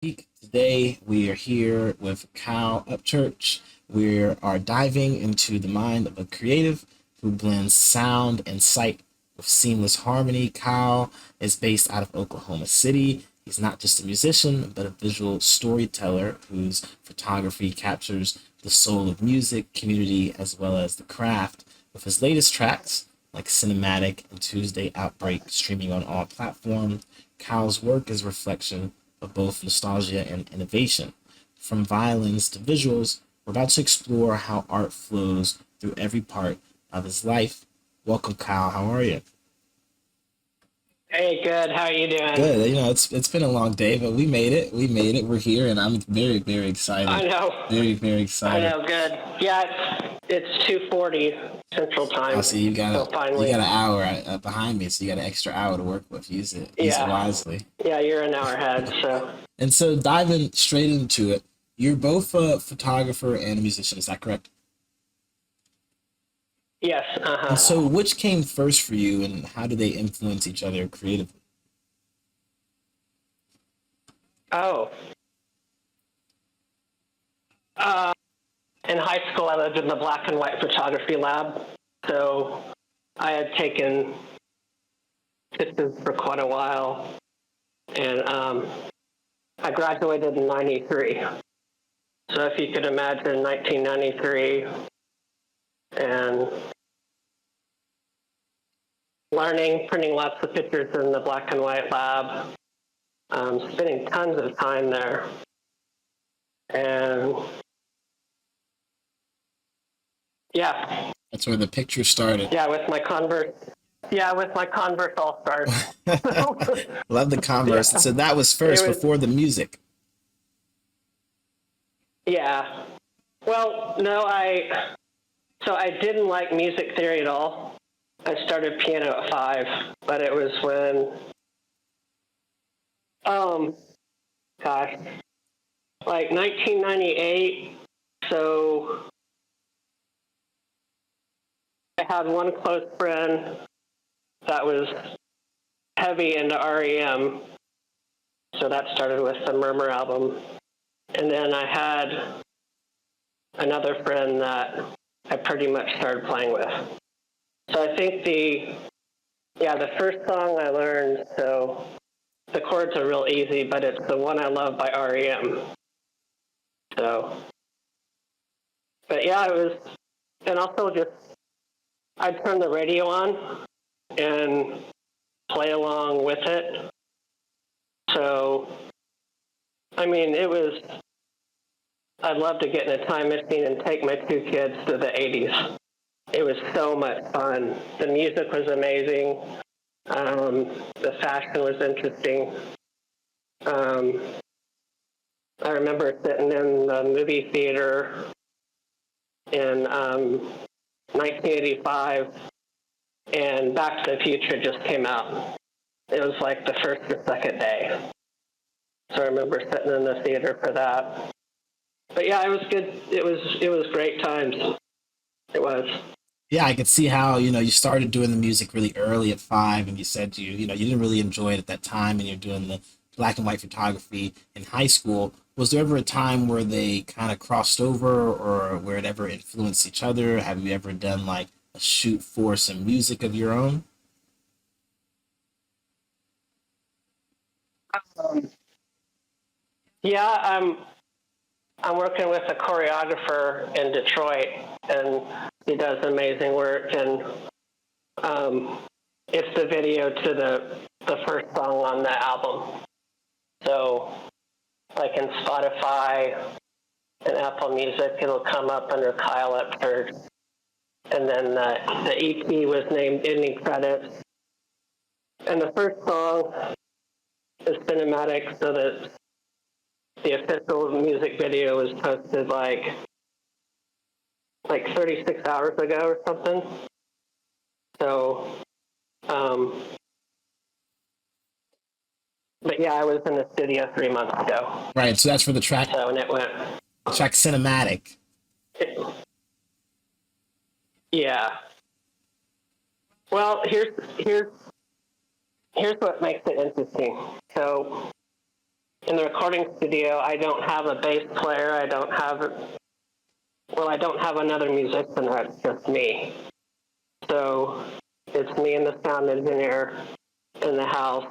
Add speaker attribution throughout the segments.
Speaker 1: Week. Today we are here with Kyle Upchurch. We are diving into the mind of a creative who blends sound and sight with seamless harmony. Kyle is based out of Oklahoma City. He's not just a musician, but a visual storyteller whose photography captures the soul of music, community, as well as the craft. With his latest tracks, like Cinematic and Tuesday Outbreak, streaming on all platforms, Kyle's work is a reflection of both nostalgia and innovation. From violins to visuals, we're about to explore how art flows through every part of his life. Welcome, Kyle. How are you?
Speaker 2: Hey, good. How are you doing?
Speaker 1: Good. It's been a long day, but we made it. We made it. We're here, and I'm very excited.
Speaker 2: I know.
Speaker 1: Very
Speaker 2: I
Speaker 1: excited.
Speaker 2: know. Good. Yeah, it's 2:40 Central
Speaker 1: I
Speaker 2: Time.
Speaker 1: see you got
Speaker 2: So
Speaker 1: you got
Speaker 2: finally,
Speaker 1: an hour behind me, so you got an extra hour to work with. Use it
Speaker 2: yeah,
Speaker 1: wisely.
Speaker 2: yeah, you're an hour ahead. So
Speaker 1: And so diving straight into it, you're both a photographer and a musician. Is that correct?
Speaker 2: yes.
Speaker 1: And so,
Speaker 2: Uh-huh.
Speaker 1: which came first for you, and how do they influence each other creatively?
Speaker 2: Oh, uh, in high school, I lived in the black and white photography lab. So I had taken pictures for quite a while, and I graduated in '93. So if you could imagine 1993 and learning, printing lots of pictures in the black and white lab, spending tons of time there. And yeah,
Speaker 1: That's where the picture started.
Speaker 2: yeah, with my Converse. Yeah, with my Converse All Stars.
Speaker 1: Love the Converse. And
Speaker 2: Yeah,
Speaker 1: so that was
Speaker 2: it
Speaker 1: first
Speaker 2: was.
Speaker 1: before the music.
Speaker 2: Yeah. Well, no, I didn't like music theory at all. I started piano at 5, but it was when, um, gosh, like 1998. So I had one close friend that was heavy into REM. So that started with the Murmur album. And then I had another friend that I pretty much started playing with. So I think the first song I learned, so the chords are real easy, but it's The One I Love by REM. So, but yeah, it was, and also just, I'd turn the radio on and play along with it. So, I mean, I'd love to get in a time machine and take my 2 kids to the 80s. It was so much fun. The music was amazing. The fashion was interesting. Um, I remember sitting in the movie theater in 1985, and Back to the Future just came out. It was like the first or second day. So I remember sitting in the theater for that. But yeah, it was good. It was great times. It was.
Speaker 1: Yeah, I could see how, you started doing the music really early at 5, and you said you didn't really enjoy it at that time, and you're doing the black and white photography in high school. Was there ever a time where they kind of crossed over or where it ever influenced each other? Have you ever done like a shoot for some music of your own?
Speaker 2: Um, yeah, I'm working with a choreographer in Detroit, and he does amazing work. And um, it's the video to the first song on the album. So, like in Spotify and Apple Music, it'll come up under Kyle Upchurch. And then the EP was named Ending Credits. And the first song is cinematic, so that the official music video was posted like 36 hours ago or something. So, um, but yeah, I was in the studio 3 months ago.
Speaker 1: Right, so that's for the track
Speaker 2: So, and it went,
Speaker 1: track cinematic.
Speaker 2: it, yeah. Well, here's what makes it interesting. So, in the recording studio, I don't have a bass player. I don't have another musician. It's just me. So it's me and the sound engineer in the house.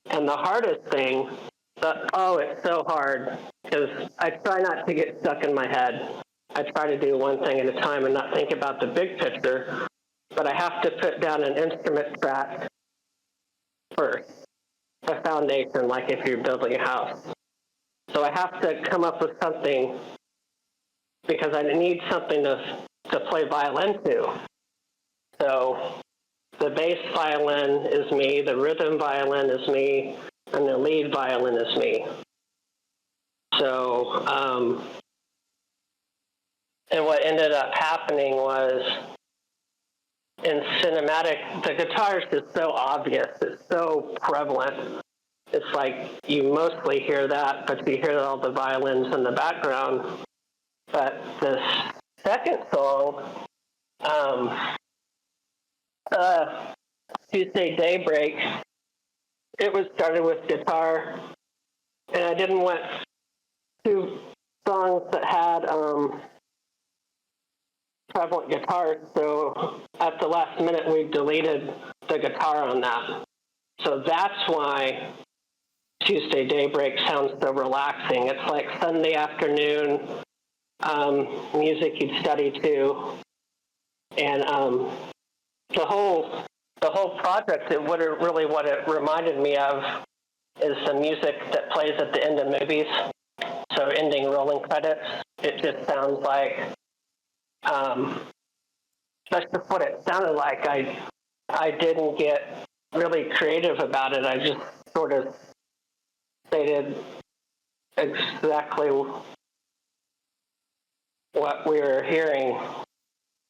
Speaker 2: And the hardest thing, it's so hard because I try not to get stuck in my head. I try to do one thing at a time and not think about the big picture, but I have to put down an instrument track first, a foundation, like if you're building a house. So I have to come up with something because I need something to play violin to. So the bass violin is me, the rhythm violin is me, and the lead violin is me. So, and what ended up happening was in cinematic, the guitar is just so obvious, it's so prevalent. It's like you mostly hear that, but you hear all the violins in the background. But the second song, Tuesday Daybreak, it was started with guitar, and I didn't want two songs that had prevalent guitars, so at the last minute we deleted the guitar on that. So that's why Tuesday Daybreak sounds so relaxing. It's like Sunday afternoon music you'd study to, and the whole project. What it reminded me of is the music that plays at the end of movies. So ending rolling credits. It just sounds like that's just what it sounded like. I didn't get really creative about it. I just sort of stated exactly what we were hearing.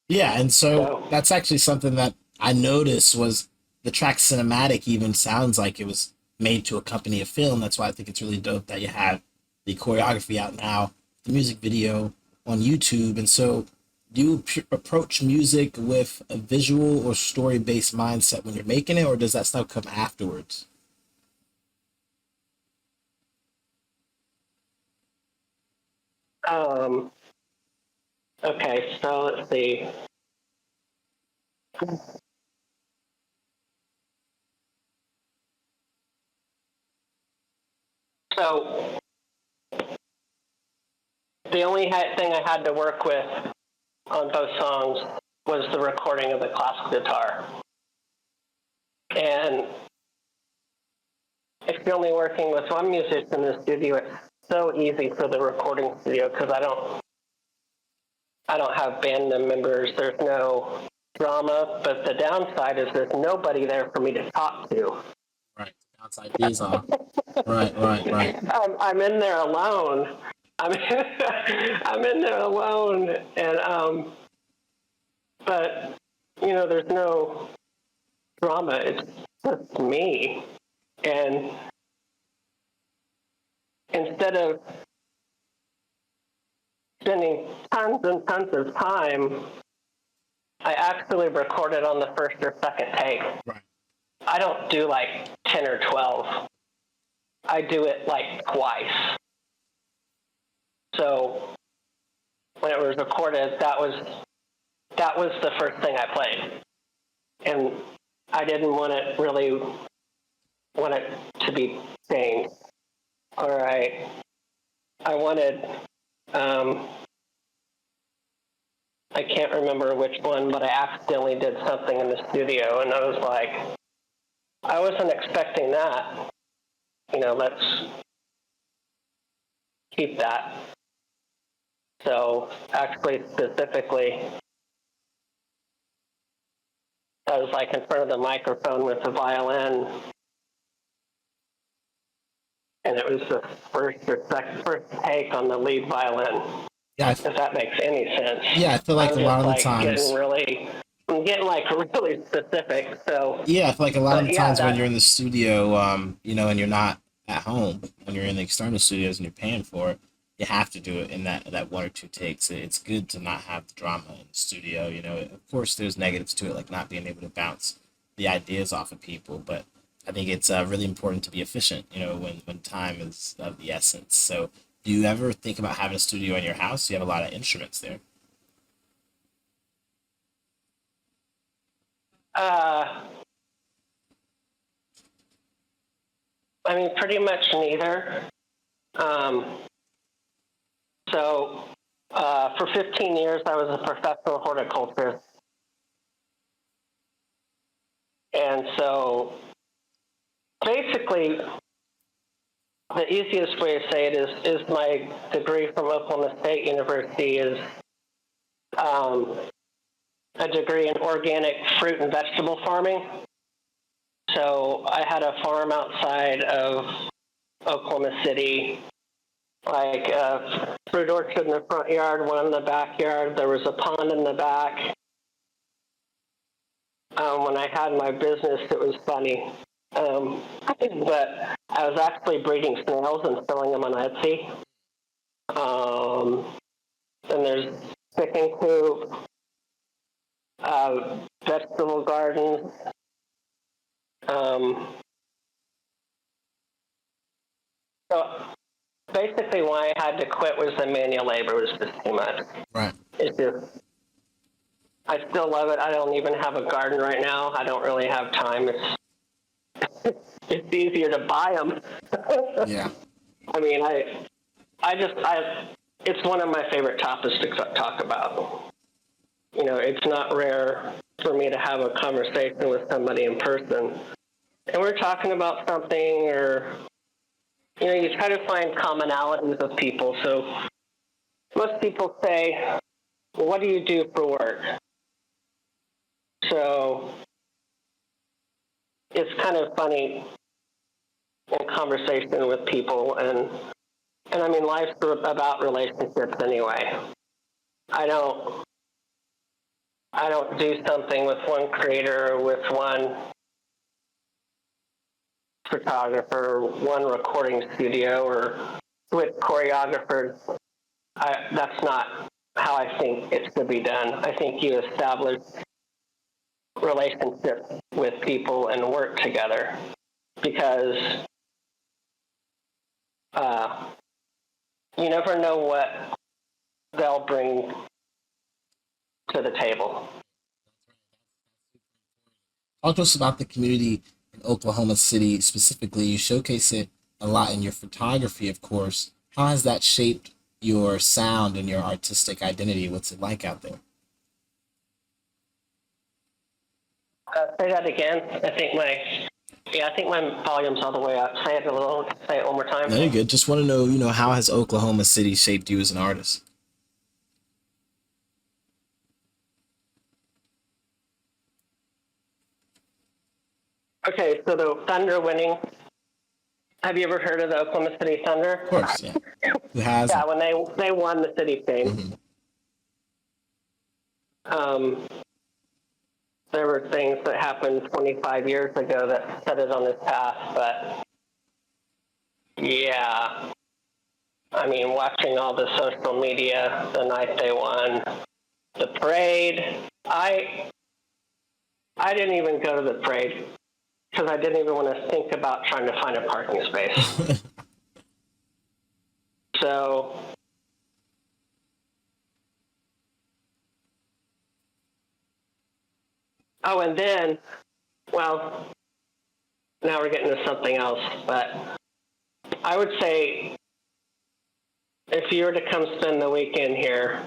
Speaker 1: Yeah, and so that's actually something that I noticed was the track cinematic even sounds like it was made to accompany a film. That's why I think it's really dope that you have the choreography out now, the music video on YouTube. And so do you approach music with a visual or story-based mindset when you're making it, or does that stuff come afterwards?
Speaker 2: Okay, so let's see. So the only thing I had to work with on both songs was the recording of the classical guitar. And if you're only working with one musician in the studio, it's so easy for the recording studio because I don't have band members. There's no drama, but the downside is there's nobody there for me to talk to.
Speaker 1: Right. Downside is off. Right.
Speaker 2: I'm in there alone. I'm in there alone, and but there's no drama. It's just me, and instead of spending tons and tons of time, I actually recorded on the first or second take.
Speaker 1: Right.
Speaker 2: I don't do like 10 or 12. I do it like twice. So when it was recorded, that was the first thing I played. And I didn't want it to be changed. All right. I wanted, I can't remember which one, but I accidentally did something in the studio, and I was like, I wasn't expecting that. Let's keep that. So actually, specifically, I was like in front of the microphone with the violin, and it was the first take on the lead violin.
Speaker 1: Yeah,
Speaker 2: if that makes any sense.
Speaker 1: Yeah, I feel like a lot of the times.
Speaker 2: I'm getting like really specific. So
Speaker 1: yeah, I feel like a lot of the times when you're in the studio, and you're not at home, when you're in the external studios and you're paying for it, you have to do it in that one or two takes. It's good to not have the drama in the studio. Of course, there's negatives to it, like not being able to bounce the ideas off of people, but I think it's really important to be efficient, when time is of the essence. So, do you ever think about having a studio in your house? You have a lot of instruments there.
Speaker 2: Uh, I mean, pretty much neither. Um, for 15 years, I was a professional horticulturist. And so basically, the easiest way to say it is my degree from Oklahoma State University is um, a degree in organic fruit and vegetable farming. So I had a farm outside of Oklahoma City, like a fruit orchard in the front yard, one in the backyard. There was a pond in the back. When I had my business, it was funny. But I was actually breeding snails and selling them on Etsy. Then there's chicken coop, vegetable gardens. Um, so basically, why I had to quit was the manual labor was just too much.
Speaker 1: Right.
Speaker 2: It's just, I still love it. I don't even have a garden right now. I don't really have time. It's easier to buy them.
Speaker 1: Yeah.
Speaker 2: I mean, it's one of my favorite topics to talk about. It's not rare for me to have a conversation with somebody in person, and we're talking about something, or you try to find commonalities with people. So most people say, well, "What do you do for work?" So it's kind of funny in conversation with people, and I mean, life's about relationships anyway. I don't I don't do something with one creator or with one photographer, one recording studio, or with choreographers. That's not how I think it should be done. I think you establish relationships with people and work together, because you never know what they'll bring to the table.
Speaker 1: Talk to us about the community in Oklahoma City specifically. You showcase it a lot in your photography, of course. How has that shaped your sound and your artistic identity? What's it like out there?
Speaker 2: Say that again. I think my volume's all the way up. Say it one more time.
Speaker 1: No, you're good. Just want to know, how has Oklahoma City shaped you as an artist?
Speaker 2: Okay, so the Thunder winning. Have you ever heard of the Oklahoma City Thunder?
Speaker 1: Of course, yeah. Who
Speaker 2: Yeah,
Speaker 1: hasn't?
Speaker 2: when they won the city fame.
Speaker 1: Hmm.
Speaker 2: Um, there were things that happened 25 years ago that set it on this path, but yeah, I mean, watching all the social media the night they won, the parade, I didn't even go to the parade because I didn't even want to think about trying to find a parking space. So, oh, and then, well, now we're getting to something else, but I would say if you were to come spend the weekend here,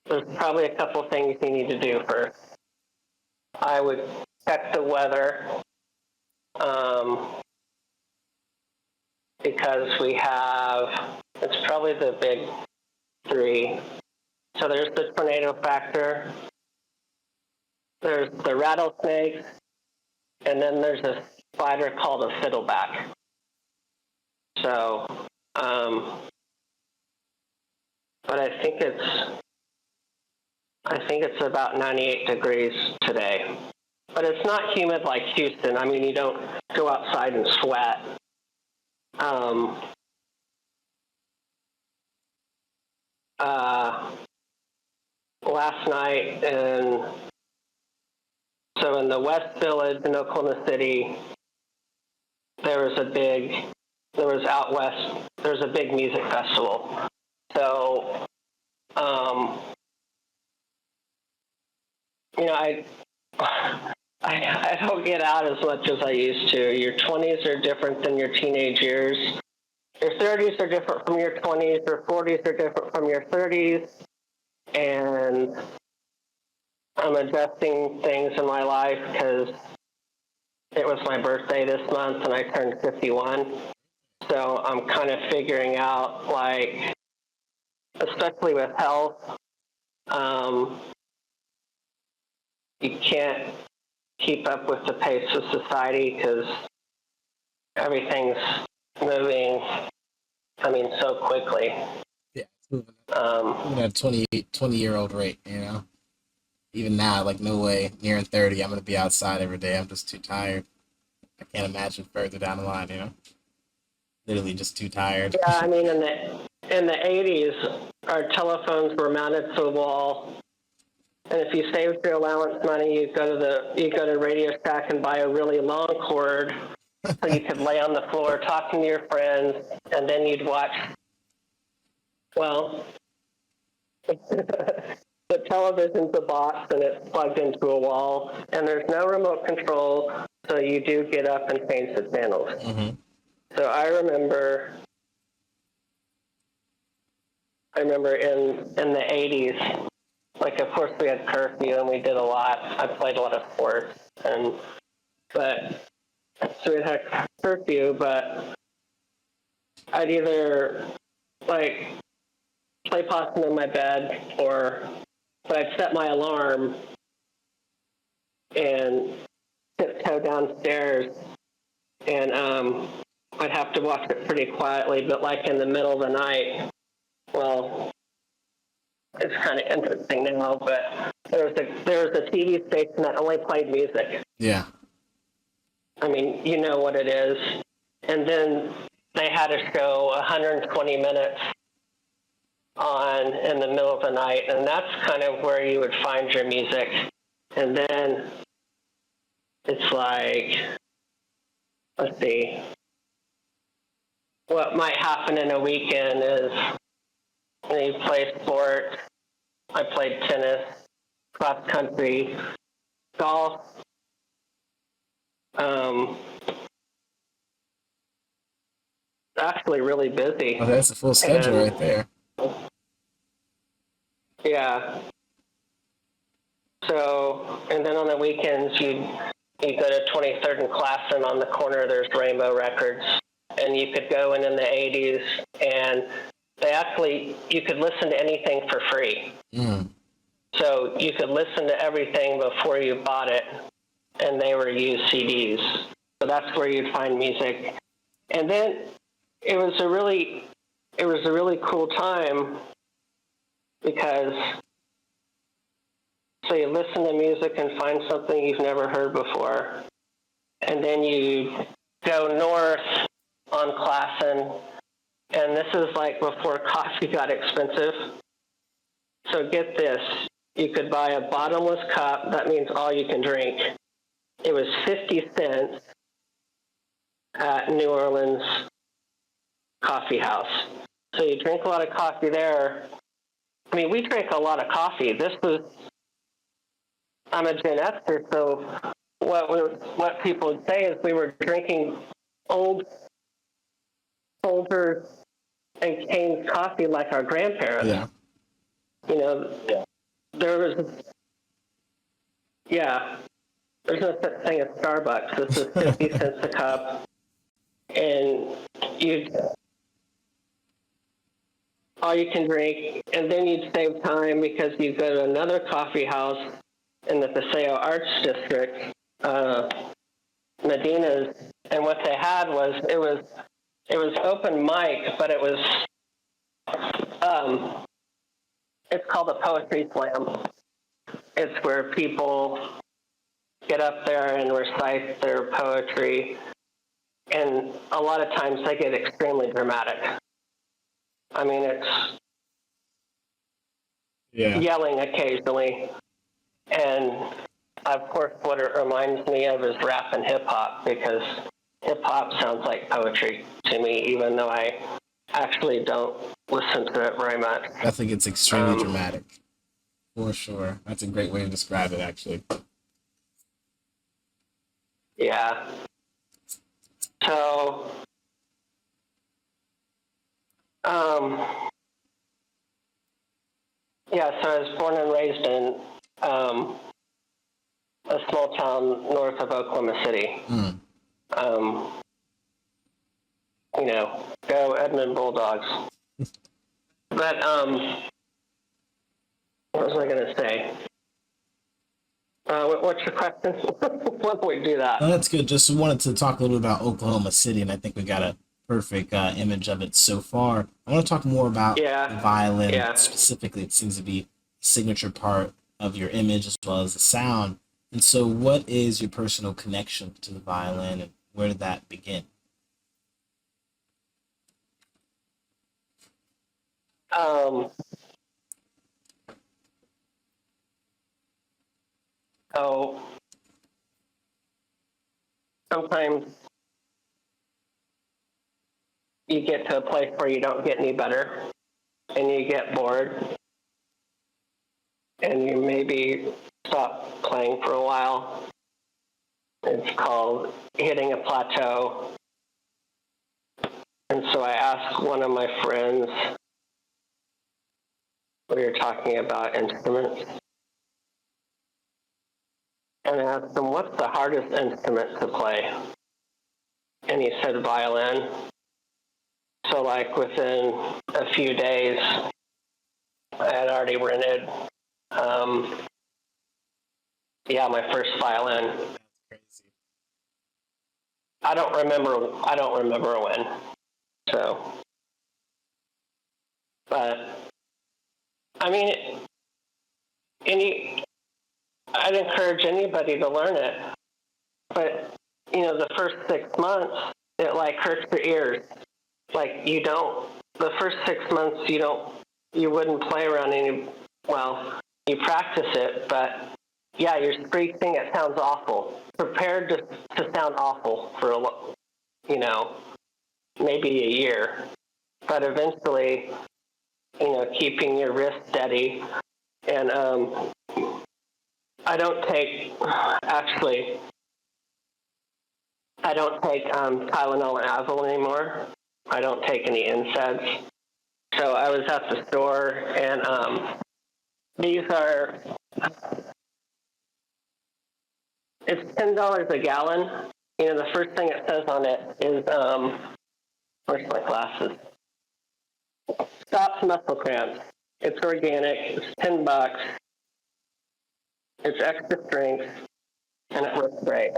Speaker 2: there's probably a couple things you need to do first. I would check the weather, um, because it's probably the big three. So there's the tornado factor, there's the rattlesnakes, and then there's a spider called a fiddleback. So, but I think it's about 98 degrees today. But it's not humid like Houston. I mean, you don't go outside and sweat. Um, Last night, and so So in the West Village in Oklahoma City, there was out west, there was a big music festival. So, I don't get out as much as I used to. Your 20s are different than your teenage years. Your 30s are different from your 20s. Your 40s are different from your 30s. And I'm adjusting things in my life because it was my birthday this month and I turned 51. So I'm kind of figuring out, like, especially with health, you can't keep up with the pace of society because everything's moving, so quickly.
Speaker 1: Yeah, it's moving at a 20-year-old rate, Even now, like, no way, nearing 30, I'm going to be outside every day. I'm just too tired. I can't imagine further down the line. Literally just too tired.
Speaker 2: Yeah, in the 80s, our telephones were mounted to the wall. And if you saved your allowance money, you go to Radio Shack and buy a really long cord so you could lay on the floor talking to your friends, and then you'd watch. Well, the television's a box and it's plugged into a wall, and there's no remote control, so you do get up and change the channels.
Speaker 1: Mm-hmm.
Speaker 2: So I remember in the 80s, like, of course, we had curfew and we did a lot. I played a lot of sports, so we'd have curfew, but I'd either, like, play possum in my bed, but I'd set my alarm and tiptoe downstairs, and I'd have to watch it pretty quietly, but, like, in the middle of the night, well, it's kind of interesting now, but there was a TV station that only played music.
Speaker 1: Yeah.
Speaker 2: You know what it is. And then they had a show 120 minutes on in the middle of the night, and that's kind of where you would find your music. And then it's like, let's see, what might happen in a weekend is you play sports. I played tennis, cross country, golf. Actually really busy.
Speaker 1: Oh, that's a full schedule right there.
Speaker 2: Yeah. So, and then on the weekends, you go to 23rd and Classen on the corner, there's Rainbow Records. And you could go in the 80s, and you could listen to anything for free. Mm. So you could listen to everything before you bought it, and they were used CDs. So that's where you'd find music. And then it was a really cool time because, so you listen to music and find something you've never heard before, and then you go north on Classen, and this is like before coffee got expensive. So get this, you could buy a bottomless cup, that means all you can drink. It was 50 cents at New Orleans Coffee House. So you drink a lot of coffee there. We drank a lot of coffee. I'm a Gen Xer, so what people would say is we were drinking old Folgers and Cane's coffee like our grandparents.
Speaker 1: Yeah.
Speaker 2: There's no such thing as Starbucks. This is 50 cents a cup. And all you can drink, and then you'd save time because you go to another coffee house in the Paseo Arts District, Medina's, and what they had was it was open mic, but it was it's called a poetry slam. It's where people get up there and recite their poetry, and a lot of times they get extremely dramatic. It's yelling occasionally, and of course, what it reminds me of is rap and hip hop, because hip hop sounds like poetry to me, even though I actually don't listen to it very much.
Speaker 1: I think it's extremely dramatic, for sure. That's a great way to describe it, actually.
Speaker 2: Yeah. So, yeah, so I was born and raised in a small town north of Oklahoma City. You know, go Edmund Bulldogs. But what was I going to say? What's your question? Why don't we do that?
Speaker 1: No, that's good. Just wanted to talk a little bit about Oklahoma City, and I think we got a perfect image of it so far. I want to talk more about the violin.
Speaker 2: Yeah.
Speaker 1: Specifically, it seems to be a signature part of your image as well as the sound. And so, what is your personal connection to the violin, and where did that begin?
Speaker 2: So sometimes you get to a place where you don't get any better and you get bored and you maybe stop playing for a while. It's called hitting a plateau. And so I asked one of my friends, we were talking about instruments, and I asked him, what's the hardest instrument to play? And he said violin. So like within a few days, I had already rented, my first violin.
Speaker 1: Crazy.
Speaker 2: I don't remember when. So, but I mean, I'd encourage anybody to learn it. But the first 6 months, it like hurts your ears. Like the first 6 months you wouldn't play around you practice it, but yeah, you're screeching, it sounds awful. Prepared to sound awful for maybe a year. But eventually, keeping your wrist steady. And I don't take Tylenol and Advil anymore. I don't take any NSAIDs. So I was at the store, and these are, it's $10 a gallon. The first thing it says on it is, where's my glasses? Stops muscle cramps. It's organic. It's $10. It's extra strength, and it works great.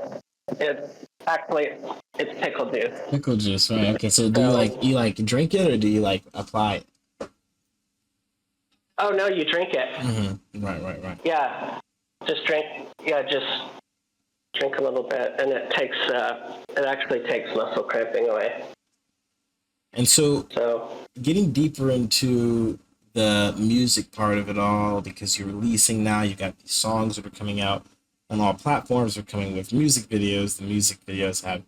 Speaker 2: It's pickle juice.
Speaker 1: Pickle juice, right? Okay, so do you like drink it or do you like apply it?
Speaker 2: Oh no, you drink it.
Speaker 1: Mm-hmm. Right.
Speaker 2: Yeah, just drink. Yeah, just drink a little bit, and it actually takes muscle cramping away.
Speaker 1: And so getting deeper into the music part of it all, because you're releasing now, you've got these songs that are coming out on all platforms, are coming with music videos. The music videos have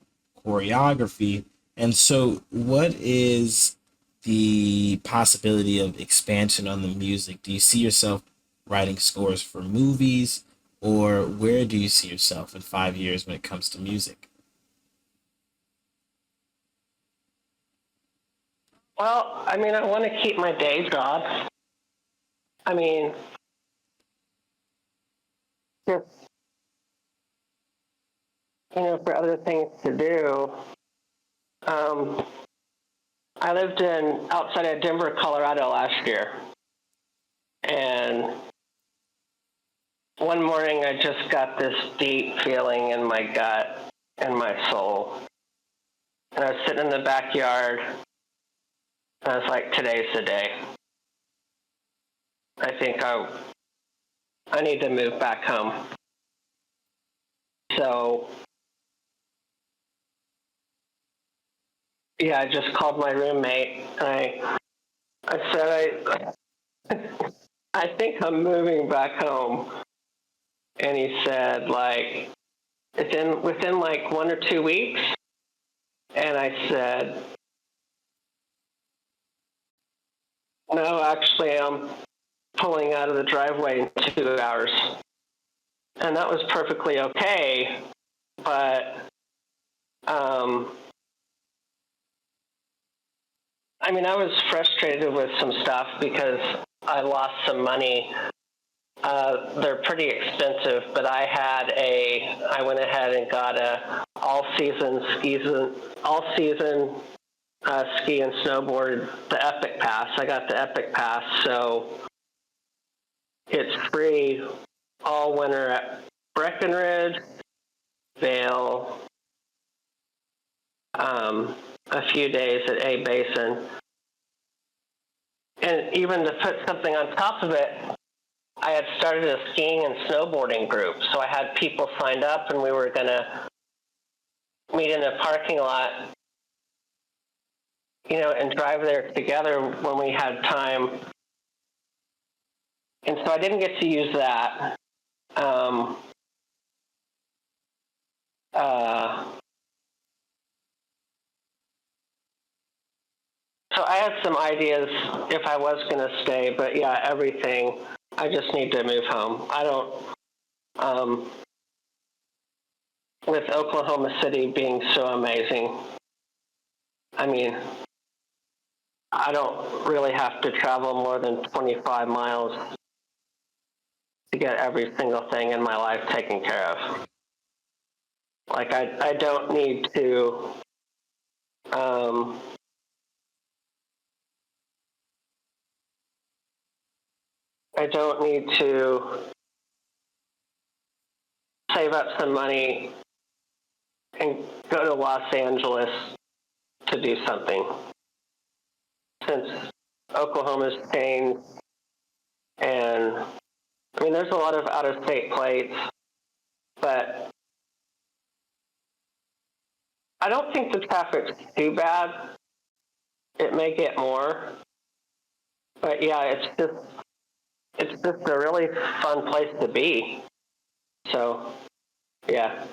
Speaker 1: choreography. And so what is the possibility of expansion on the music? Do you see yourself writing scores for movies, or where do you see yourself in 5 years when it comes to music?
Speaker 2: Well, I mean, I want to keep my day job. I mean, just, for other things to do. I lived outside of Denver, Colorado last year. And one morning I just got this deep feeling in my gut and my soul. And I was sitting in the backyard. And I was like, today's the day. I think I need to move back home. So, yeah, I just called my roommate. And I said, I think I'm moving back home. And he said, like, within like 1 or 2 weeks. And I said, no, actually, I'm pulling out of the driveway in 2 hours. And that was perfectly okay. But, I mean, I was frustrated with some stuff because I lost some money. They're pretty expensive, but I went ahead and got a all-season ski and snowboard, the Epic Pass. I got the Epic Pass, so it's free all winter at Breckenridge, Vail, a few days at A Basin. And even to put something on top of it, I had started a skiing and snowboarding group. So I had people signed up, and we were going to meet in a parking lot, and drive there together when we had time. And so I didn't get to use that. So I had some ideas if I was going to stay, but yeah, everything. I just need to move home. I don't, with Oklahoma City being so amazing, I mean, I don't really have to travel more than 25 miles to get every single thing in my life taken care of. Like, I don't need to, save up some money and go to Los Angeles to do something. Since Oklahoma's changed, and I mean, there's a lot of out-of-state plates, but I don't think the traffic's too bad. It may get more, but yeah, it's just a really fun place to be. So, yeah.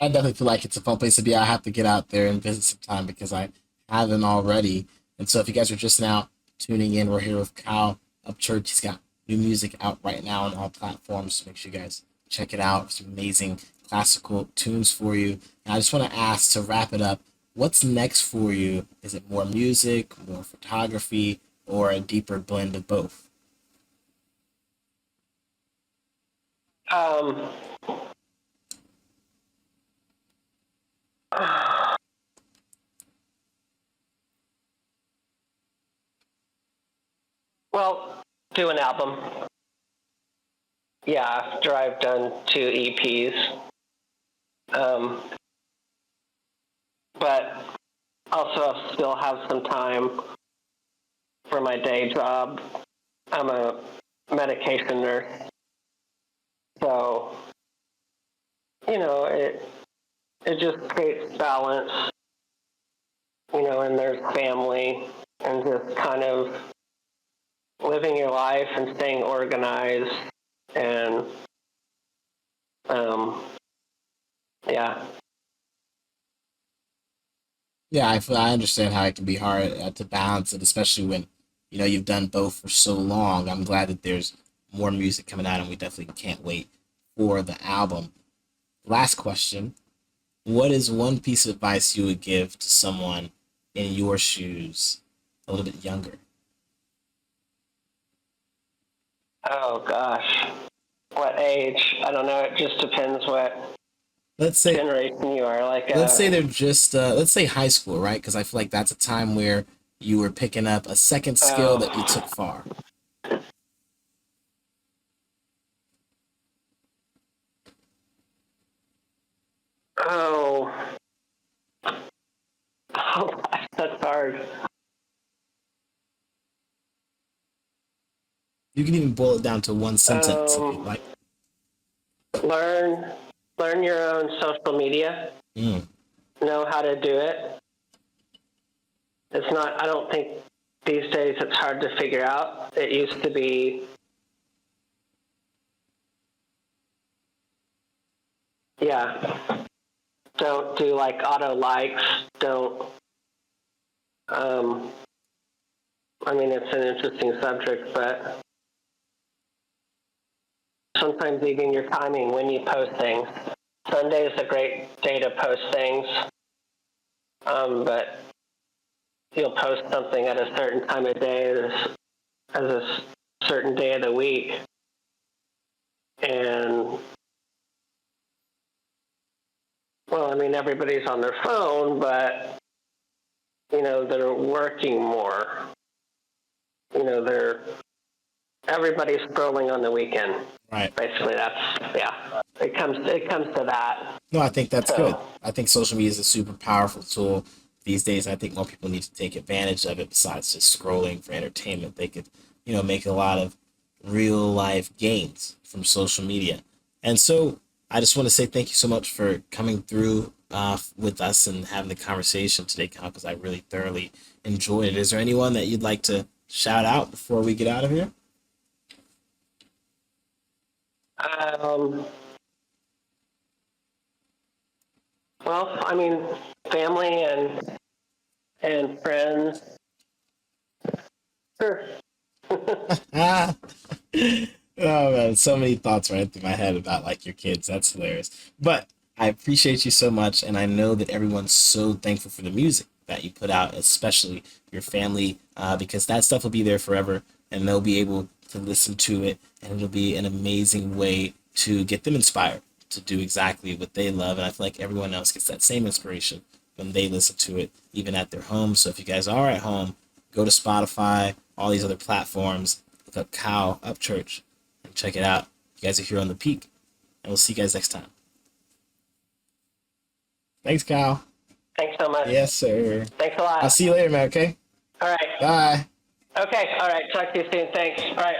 Speaker 1: I definitely feel like it's a fun place to be. I have to get out there and visit sometime because I haven't already. And so if you guys are just now tuning in, we're here with Kyle Upchurch. He's got new music out right now on all platforms. So make sure you guys check it out. Some amazing classical tunes for you. And I just want to ask to wrap it up, what's next for you? Is it more music, more photography, or a deeper blend of both?
Speaker 2: Um, well, do an album. Yeah, after I've done 2 EPs. But also I'll still have some time for my day job. I'm a medication nurse. So, it just creates balance, and there's family and just kind of living your life and staying organized and, yeah.
Speaker 1: Yeah, I understand how it can be hard to balance it, especially when you've done both for so long. I'm glad that there's more music coming out, and we definitely can't wait for the album. Last question: what is one piece of advice you would give to someone in your shoes, a little bit younger?
Speaker 2: Oh gosh. What age? I don't know. It just depends what
Speaker 1: Let's say
Speaker 2: generation you are. Like,
Speaker 1: let's say they're just let's say high school, right? Because I feel like that's a time where you were picking up a second skill that you took far.
Speaker 2: oh, oh, that's hard.
Speaker 1: You can even boil it down to one sentence if you'd
Speaker 2: Um,
Speaker 1: like.
Speaker 2: learn, learn your own social media.
Speaker 1: Mm.
Speaker 2: Know how to do it. It's not. I don't think these days it's hard to figure out. It used to be Yeah. Don't do like auto likes. Don't. I mean, it's an interesting subject, but sometimes even your timing when you post things. Sunday is a great day to post things, but you'll post something at a certain time of day as a certain day of the week, and well, I mean, everybody's on their phone, but they're working more. Everybody's scrolling on the weekend.
Speaker 1: Right.
Speaker 2: Basically, yeah. It comes to that.
Speaker 1: No, I think that's good.
Speaker 2: So
Speaker 1: I think social media is a super powerful tool these days. I think more people need to take advantage of it besides just scrolling for entertainment. They could, make a lot of real life gains from social media. And so I just want to say thank you so much for coming through with us and having the conversation today, Kyle, because I really thoroughly enjoyed it. Is there anyone that you'd like to shout out before we get out of here?
Speaker 2: um, well, I mean, family and friends. Sure.
Speaker 1: Ah, oh man, so many thoughts right through my head about like your kids. That's hilarious. But I appreciate you so much, and I know that everyone's so thankful for the music that you put out, especially your family, because that stuff will be there forever, and they'll be able to listen to it, and it'll be an amazing way to get them inspired to do exactly what they love. And I feel like everyone else gets that same inspiration when they listen to it, even at their home. So if you guys are at home, go to Spotify, all these other platforms, look up Cow Up Church and check it out. You guys are here on the peak, and we'll see you guys next time. Thanks, Kyle.
Speaker 2: Thanks so much.
Speaker 1: Yes, sir.
Speaker 2: Thanks a
Speaker 1: I'll
Speaker 2: lot.
Speaker 1: see you later, man, okay?
Speaker 2: All right.
Speaker 1: Bye.
Speaker 2: Okay. All right. Talk to you soon. Thanks. All right.